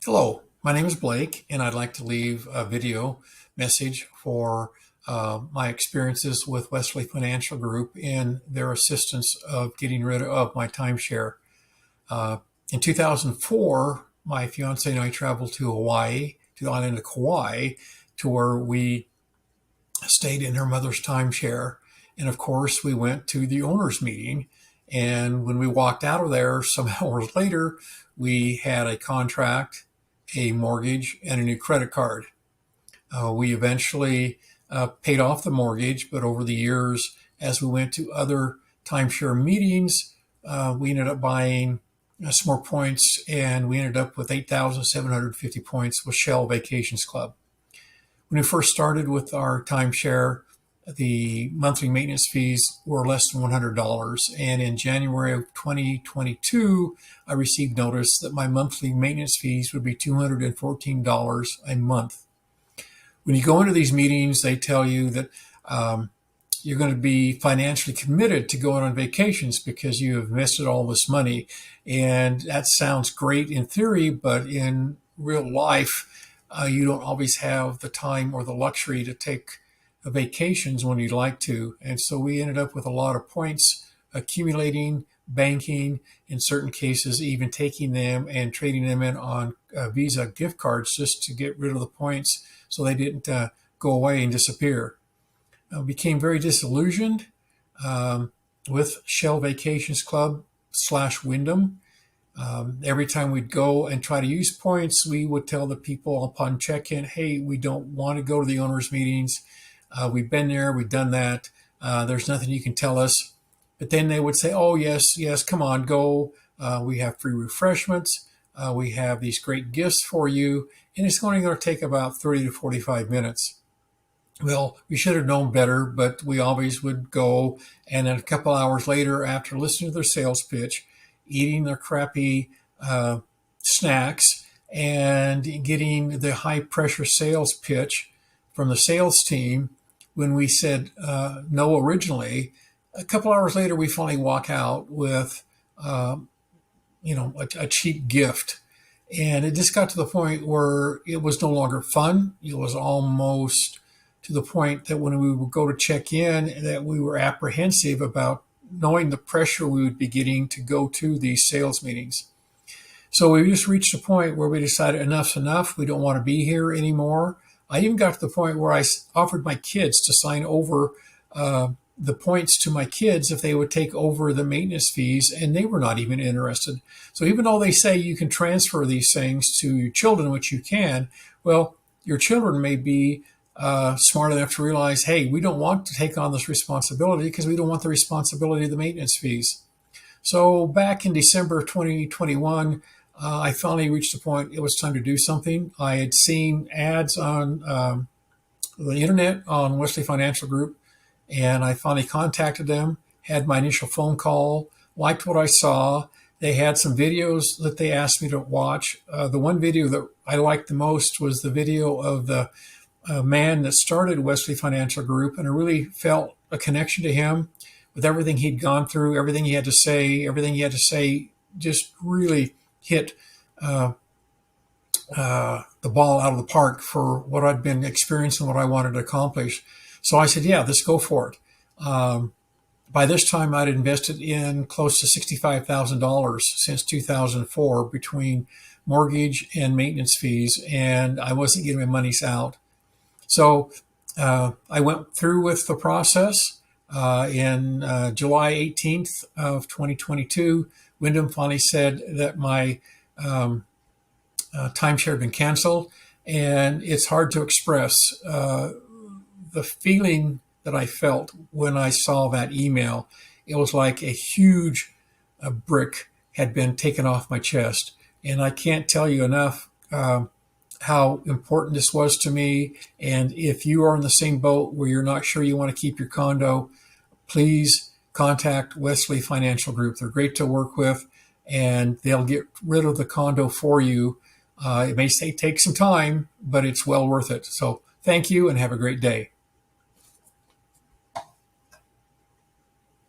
Hello, my name is Blake, and I'd like to leave a video message for my experiences with Wesley Financial Group in their assistance of getting rid of my timeshare. Uh, in 2004, my fiance and I traveled to Hawaii, to the island of Kauai, to where we stayed in her mother's timeshare. And of course, we went to the owners' meeting. And when we walked out of there, some hours later, we had a contract, a mortgage, and a new credit card. We eventually paid off the mortgage, but over the years, as we went to other timeshare meetings, we ended up buying some more points, and we ended up with 8,750 points with Shell Vacations Club. When we first started with our timeshare, the monthly maintenance fees were less than $100. And in January of 2022, I received notice that my monthly maintenance fees would be $214 a month. When you go into these meetings, they tell you that you're going to be financially committed to going on vacations because you have invested all this money. And that sounds great in theory, but in real life, you don't always have the time or the luxury to take vacations when you'd like to. And so we ended up with a lot of points accumulating, banking, in certain cases, even taking them and trading them in on Visa gift cards just to get rid of the points so they didn't go away and disappear. I became very disillusioned with Shell Vacations Club / Wyndham. Every time we'd go and try to use points, we would tell the people upon check-in, hey, we don't want to go to the owners' meetings. We've been there, we've done that. There's nothing you can tell us. But then they would say, oh, yes, come on, go. We have free refreshments. We have these great gifts for you. And it's only going to take about 30 to 45 minutes. Well, we should have known better, but we always would go. And then a couple hours later, after listening to their sales pitch, eating their crappy snacks, and getting the high-pressure sales pitch from the sales team, when we said no originally, a couple hours later, we finally walk out with, a cheap gift. And it just got to the point where it was no longer fun. It was almost to the point that when we would go to check in, that we were apprehensive about knowing the pressure we would be getting to go to these sales meetings. So we just reached a point where we decided enough's enough. We don't want to be here anymore. I even got to the point where I offered my kids to sign over the points to my kids if they would take over the maintenance fees, and they were not even interested. So even though they say you can transfer these things to your children, which you can, well, your children may be smart enough to realize, hey, we don't want to take on this responsibility because we don't want the responsibility of the maintenance fees. So back in December of 2021, I finally reached a point it was time to do something. I had seen ads on the internet on Wesley Financial Group, and I finally contacted them, had my initial phone call, liked what I saw. They had some videos that they asked me to watch. The one video that I liked the most was the video of the man that started Wesley Financial Group, and I really felt a connection to him with everything he'd gone through, everything he had to say just really hit the ball out of the park for what I'd been experiencing, what I wanted to accomplish. So I said, yeah, let's go for it. By this time, I'd invested in close to $65,000 since 2004 between mortgage and maintenance fees, and I wasn't getting my monies out. So I went through with the process. In July 18th of 2022, Wyndham finally said that my timeshare had been canceled, and it's hard to express the feeling that I felt when I saw that email. It was like a huge brick had been taken off my chest, and I can't tell you enough how important this was to me. And if you are in the same boat where you're not sure you want to keep your condo, please contact Wesley Financial Group. They're great to work with, and they'll get rid of the condo for you. It may take some time, but it's well worth it. So thank you and have a great day.